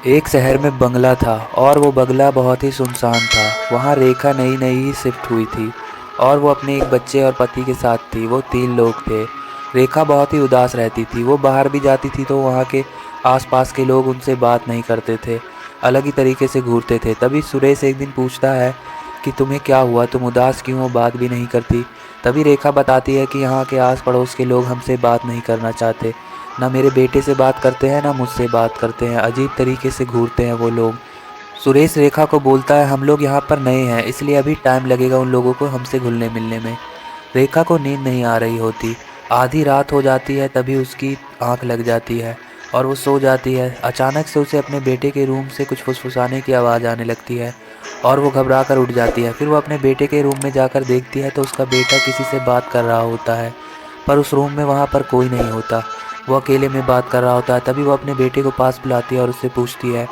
एक शहर में बंगला था और वो बंगला बहुत ही सुनसान था। वहाँ रेखा नई नई ही शिफ्ट हुई थी और वो अपने एक बच्चे और पति के साथ थी। वो 3 लोग थे। रेखा बहुत ही उदास रहती थी। वो बाहर भी जाती थी तो वहाँ के आसपास के लोग उनसे बात नहीं करते थे, अलग ही तरीके से घूरते थे। तभी सुरेश एक दिन पूछता है कि तुम्हें क्या हुआ, तुम उदास क्यों हो, बात भी नहीं करती। तभी रेखा बताती है कि यहाँ के आस पड़ोस के लोग हमसे बात नहीं करना चाहते, ना मेरे बेटे से बात करते हैं ना मुझसे बात करते हैं, अजीब तरीके से घूरते हैं वो लोग। सुरेश रेखा को बोलता है हम लोग यहाँ पर नए हैं इसलिए अभी टाइम लगेगा उन लोगों को हमसे घुलने मिलने में। रेखा को नींद नहीं आ रही होती। आधी रात हो जाती है तभी उसकी आंख लग जाती है और वो सो जाती है। अचानक से उसे अपने बेटे के रूम से कुछ फुसफुसाने की आवाज़ आने लगती है और वो घबरा कर उठ जाती है। फिर वो अपने बेटे के रूम में जाकर देखती है तो उसका बेटा किसी से बात कर रहा होता है, पर उस रूम में वहाँ पर कोई नहीं होता। वो अकेले में बात कर रहा होता है। तभी वो अपने बेटे को पास बुलाती है और उससे पूछती है।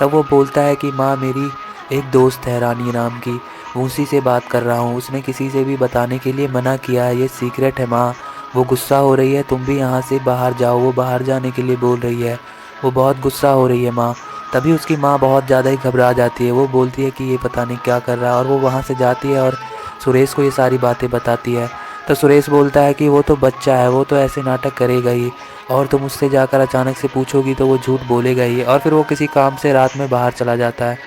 तब वो बोलता है कि माँ, मेरी एक दोस्त है रानी नाम की, उसी से बात कर रहा हूँ। उसने किसी से भी बताने के लिए मना किया है, ये सीक्रेट है माँ। वो गुस्सा हो रही है, तुम भी यहाँ से बाहर जाओ। वो बाहर जाने के लिए बोल रही है, वो बहुत गुस्सा हो रही है माँ। तभी उसकी माँ बहुत ज़्यादा ही घबरा जाती है। वो बोलती है कि ये पता नहीं क्या कर रहा है और वो वहाँ से जाती है और सुरेश को ये सारी बातें बताती है। तो सुरेश बोलता है कि वो तो बच्चा है, वो तो ऐसे नाटक करेगा ही, और तुम उससे जाकर अचानक से पूछोगी तो वो झूठ बोलेगा ही। और फिर वो किसी काम से रात में बाहर चला जाता है।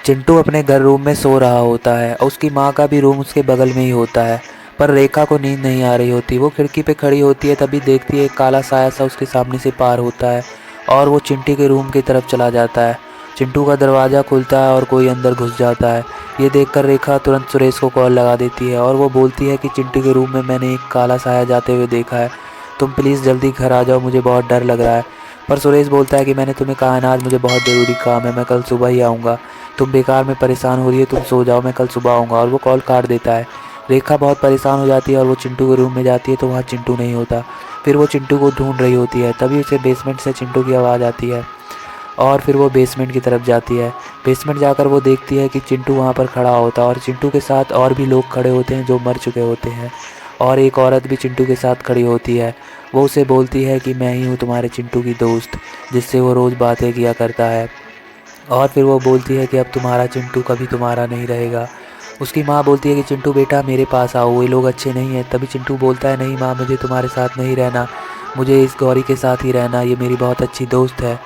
चिंटू अपने घर रूम में सो रहा होता है और उसकी माँ का भी रूम उसके बगल में ही होता है, पर रेखा को नींद नहीं आ रही होती। वो खिड़की पे खड़ी होती है, तभी देखती है एक काला साया सा उसके सामने से पार होता है और वो चिंटी के रूम की तरफ चला जाता है। चिंटू का दरवाज़ा खुलता है और कोई अंदर घुस जाता है। ये देखकर रेखा तुरंत सुरेश को कॉल लगा देती है और वो बोलती है कि चिंटू के रूम में मैंने एक काला साया जाते हुए देखा है, तुम प्लीज़ जल्दी घर आ जाओ, मुझे बहुत डर लग रहा है। पर सुरेश बोलता है कि मैंने तुम्हें कहा है ना, आज मुझे बहुत ज़रूरी काम है, मैं कल सुबह ही आऊँगा। तुम बेकार में परेशान हो रही हो, तुम सो जाओ, मैं कल सुबह आऊँगा। और वो कॉल काट देता है। रेखा बहुत परेशान हो जाती है और वो चिंटू के रूम में जाती है तो वहाँ चिंटू नहीं होता। फिर वो चिंटू को ढूंढ रही होती है। तभी उसे बेसमेंट से चिंटू की आवाज़ आती है और फिर वो बेसमेंट की तरफ जाती है। बेसमेंट जाकर वो देखती है कि चिंटू वहाँ पर खड़ा होता है और चिंटू के साथ और भी लोग खड़े होते हैं जो मर चुके होते हैं, और एक औरत भी चिंटू के साथ खड़ी होती है। वो उसे बोलती है कि मैं ही हूँ तुम्हारे चिंटू की दोस्त, जिससे वो रोज़ बातें किया करता है। और फिर वो बोलती है कि अब तुम्हारा चिंटू कभी तुम्हारा नहीं रहेगा। उसकी माँ बोलती है कि चिंटू बेटा मेरे पास आओ, ये लोग अच्छे नहीं हैं। तभी चिंटू बोलता है नहीं माँ, मुझे तुम्हारे साथ नहीं रहना, मुझे इस गौरी के साथ ही रहना, ये मेरी बहुत अच्छी दोस्त है।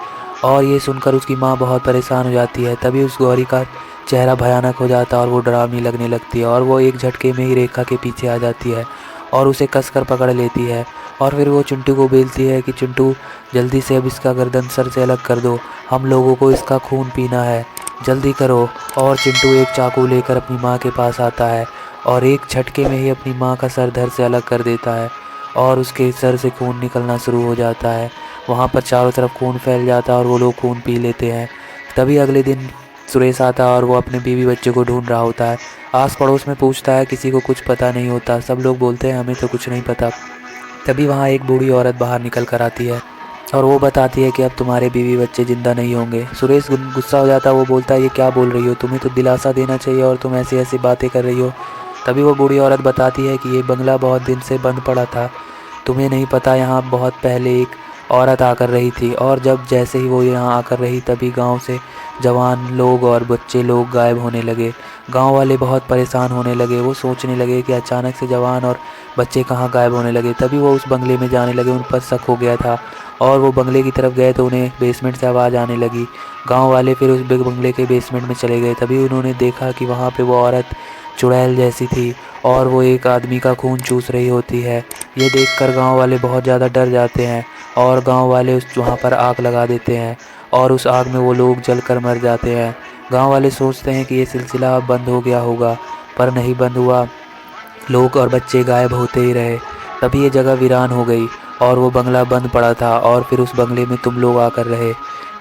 और ये सुनकर उसकी माँ बहुत परेशान हो जाती है। तभी उस गौरी का चेहरा भयानक हो जाता है और वो डरावनी लगने लगती है और वो एक झटके में ही रेखा के पीछे आ जाती है और उसे कसकर पकड़ लेती है। और फिर वो चिंटू को बोलती है कि चिंटू जल्दी से अब इसका गर्दन सर से अलग कर दो, हम लोगों को इसका खून पीना है, जल्दी करो। और चिंटू एक चाकू लेकर अपनी माँ के पास आता है और एक झटके में ही अपनी माँ का सर धड़ से अलग कर देता है और उसके सर से खून निकलना शुरू हो जाता है। वहाँ पर चारों तरफ खून फैल जाता है और वो लोग खून पी लेते हैं। तभी अगले दिन सुरेश आता है और वो अपने बीवी बच्चे को ढूंढ रहा होता है। आस पड़ोस में पूछता है, किसी को कुछ पता नहीं होता, सब लोग बोलते हैं हमें तो कुछ नहीं पता। तभी वहाँ एक बूढ़ी औरत बाहर निकल कर आती है और वो बताती है कि अब तुम्हारे बीवी बच्चे ज़िंदा नहीं होंगे। सुरेश गुस्सा हो जाता है। वो बोलता है ये क्या बोल रही हो, तुम्हें तो दिलासा देना चाहिए और तुम ऐसी ऐसी बातें कर रही हो। तभी वो बूढ़ी औरत बताती है कि ये बंगला बहुत दिन से बंद पड़ा था, तुम्हें नहीं पता, यहाँ बहुत पहले एक औरत आकर रही थी और जब जैसे ही वो यहाँ आकर रही तभी गांव से जवान लोग और बच्चे लोग गायब होने लगे। गांव वाले बहुत परेशान होने लगे। वो सोचने लगे कि अचानक से जवान और बच्चे कहाँ गायब होने लगे। तभी वो उस बंगले में जाने लगे। उन पर शक हो गया था और वो बंगले की तरफ गए तो उन्हें बेसमेंट से आवाज़ आने लगी। गांव वाले फिर उस बिग बंगले के बेसमेंट में चले गए। तभी उन्होंने देखा कि वहाँ पे वो औरत चुड़ैल जैसी थी और वो एक आदमी का खून चूस रही होती है। ये देखकर गांव वाले बहुत ज़्यादा डर जाते हैं और गांव वाले उस वहाँ पर आग लगा देते हैं और उस आग में वो लोग जलकर मर जाते हैं। गांव वाले सोचते हैं कि ये सिलसिला अब बंद हो गया होगा, पर नहीं बंद हुआ। लोग और बच्चे गायब होते ही रहे। तभी ये जगह वीरान हो गई और वो बंगला बंद पड़ा था और फिर उस बंगले में तुम लोग आकर रहे।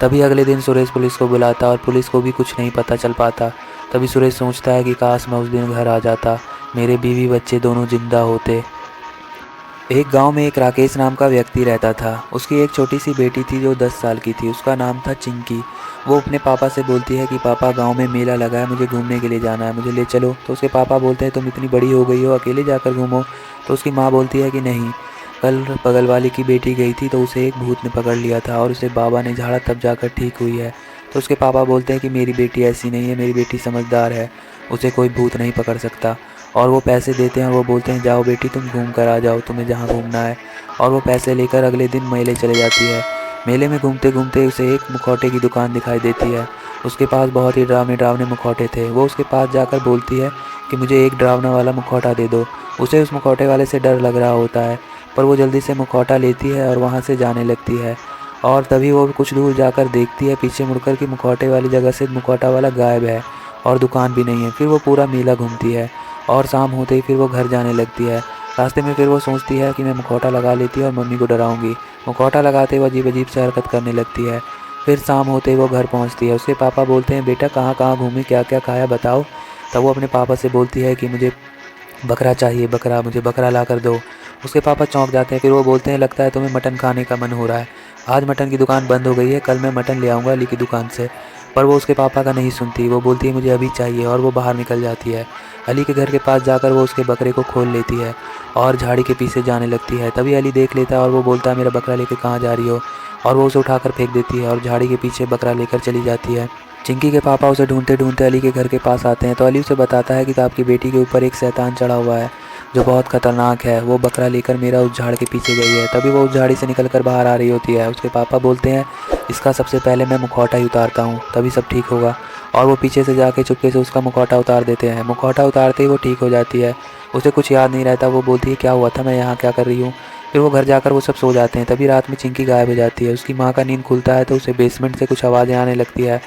तभी अगले दिन सुरेश पुलिस को बुलाता और पुलिस को भी कुछ नहीं पता चल पाता। तभी सुरेश सोचता है कि काश मैं उस दिन घर आ जाता, मेरे बीवी बच्चे दोनों जिंदा होते। एक गांव में एक राकेश नाम का व्यक्ति रहता था। उसकी एक छोटी सी बेटी थी जो 10 साल की थी। उसका नाम था चिंकी। वो अपने पापा से बोलती है कि पापा, गांव में मेला लगा है, मुझे घूमने के लिए जाना है, मुझे ले चलो। तो उसके पापा बोलते हैं तुम इतनी बड़ी हो गई हो, अकेले जाकर घूमो। तो उसकी माँ बोलती है कि नहीं, कल बगल वाले की बेटी गई थी तो उसे एक भूत ने पकड़ लिया था और उसे बाबा ने झाड़ा तब जाकर ठीक हुई है। तो उसके पापा बोलते हैं कि मेरी बेटी ऐसी नहीं है, मेरी बेटी समझदार है, उसे कोई भूत नहीं पकड़ सकता। और वो पैसे देते हैं और वो बोलते हैं जाओ बेटी तुम घूम कर आ जाओ, तुम्हें जहाँ घूमना है। और वो पैसे लेकर अगले दिन मेले चले जाती है। मेले में घूमते घूमते उसे एक मुखौटे की दुकान दिखाई देती है। उसके पास बहुत ही डरावने डरावने मुखौटे थे। वो उसके पास जाकर बोलती है कि मुझे एक डरावना वाला मुखौटा दे दो। उसे उस मुखौटे वाले से डर लग रहा होता है, पर वो जल्दी से मुखौटा लेती है और वहाँ से जाने लगती है। और तभी वो कुछ दूर जाकर देखती है पीछे मुड़कर कि मुखौटे वाली जगह से मुखौटा वाला गायब है और दुकान भी नहीं है। फिर वो पूरा मेला घूमती है और शाम होते ही फिर वो घर जाने लगती है। रास्ते में फिर वो सोचती है कि मैं मुखौटा लगा लेती है और मम्मी को डराऊंगी। मुखौटा लगाते वो अजीब अजीब से हरकत करने लगती है। फिर शाम होते ही वो घर पहुंचती है। उसके पापा बोलते हैं बेटा कहाँ कहाँ घूमी, क्या क्या खाया बताओ। तब वो अपने पापा से बोलती है कि मुझे बकरा चाहिए, बकरा, मुझे बकरा ला कर दो। उसके पापा चौंक जाते हैं। फिर वो बोलते हैं लगता है तुम्हें मटन खाने का मन हो रहा है, आज मटन की दुकान बंद हो गई है, कल मैं मटन ले आऊँगा अली की दुकान से। पर वो उसके पापा का नहीं सुनती। वो बोलती है मुझे अभी चाहिए और वो बाहर निकल जाती है। अली के घर के पास जाकर वो उसके बकरे को खोल लेती है और झाड़ी के पीछे जाने लगती है। तभी अली देख लेता है और वो बोलता है मेरा बकरा लेकर कहाँ जा रही हो, और वो उसे उठाकर फेंक देती है और झाड़ी के पीछे बकरा लेकर चली जाती है। चिंकी के पापा उसे ढूंढते ढूंढते अली के घर के पास आते हैं। तो अली उसे बताता है कि आपकी बेटी के ऊपर एक शैतान चढ़ा हुआ है जो बहुत खतरनाक है, वो बकरा लेकर मेरा उस झाड़ के पीछे गई है। तभी वो उस झाड़ी से निकलकर बाहर आ रही होती है। उसके पापा बोलते हैं इसका सबसे पहले मैं मुखौटा ही उतारता हूँ, तभी सब ठीक होगा। और वो पीछे से जाके चुपके से उसका मुखौटा उतार देते हैं। मुखौटा उतारते ही वो ठीक हो जाती है। उसे कुछ याद नहीं रहता। वो बोलती है क्या हुआ था, मैं यहाँ क्या कर रही हूँ। फिर वो घर जाकर वो सब सो जाते हैं। तभी रात में चिंकी गायब हो जाती है। उसकी माँ का नींद खुलता है तो उसे बेसमेंट से कुछ आवाज़ें आने लगती है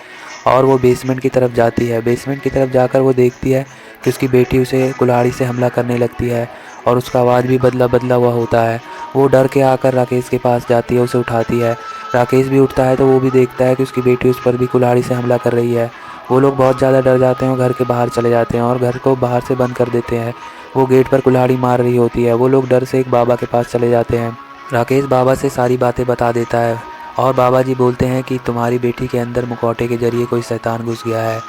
और वो बेसमेंट की तरफ जाती है। बेसमेंट की तरफ जाकर वो देखती है कि उसकी बेटी उसे कुल्हाड़ी से हमला करने लगती है और उसका आवाज़ भी बदला बदला हुआ होता है। वो डर के आकर राकेश के पास जाती है, उसे उठाती है। राकेश भी उठता है तो वो भी देखता है कि उसकी बेटी उस पर भी कुल्हाड़ी से हमला कर रही है। वो लोग बहुत ज़्यादा डर जाते हैं और घर के बाहर चले जाते हैं और घर को बाहर से बंद कर देते हैं। वो गेट पर कुल्हाड़ी मार रही होती है। वो लोग डर से एक बाबा के पास चले जाते हैं। राकेश बाबा से सारी बातें बता देता है और बाबा जी बोलते हैं कि तुम्हारी बेटी के अंदर मुखौटे के जरिए कोई शैतान घुस गया है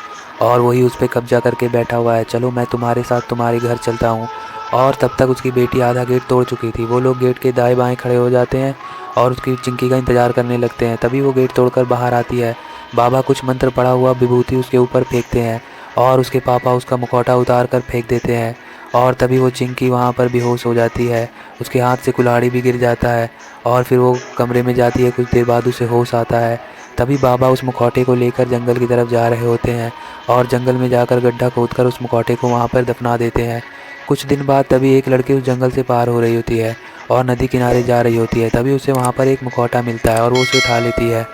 और वही उस पर कब्जा करके बैठा हुआ है। चलो मैं तुम्हारे साथ तुम्हारे घर चलता हूँ। और तब तक उसकी बेटी आधा गेट तोड़ चुकी थी। वो लोग गेट के दाएं बाएं खड़े हो जाते हैं और उसकी चिंकी का इंतज़ार करने लगते हैं। तभी वो गेट तोड़कर बाहर आती है। बाबा कुछ मंत्र पड़ा हुआ विभूति उसके ऊपर फेंकते हैं और उसके पापा उसका मुखौटा उतार कर फेंक देते हैं। और तभी वो चिंकी वहाँ पर बेहोश हो जाती है। उसके हाथ से कुल्हाड़ी भी गिर जाता है और फिर वो कमरे में जाती है। कुछ देर बाद उसे होश आता है। तभी बाबा उस मुखौटे को लेकर जंगल की तरफ जा रहे होते हैं और जंगल में जाकर गड्ढा खोदकर उस मुखौटे को वहाँ पर दफना देते हैं। कुछ दिन बाद तभी एक लड़की उस जंगल से पार हो रही होती है और नदी किनारे जा रही होती है। तभी उसे वहाँ पर एक मुखौटा मिलता है और वो उसे उठा लेती है।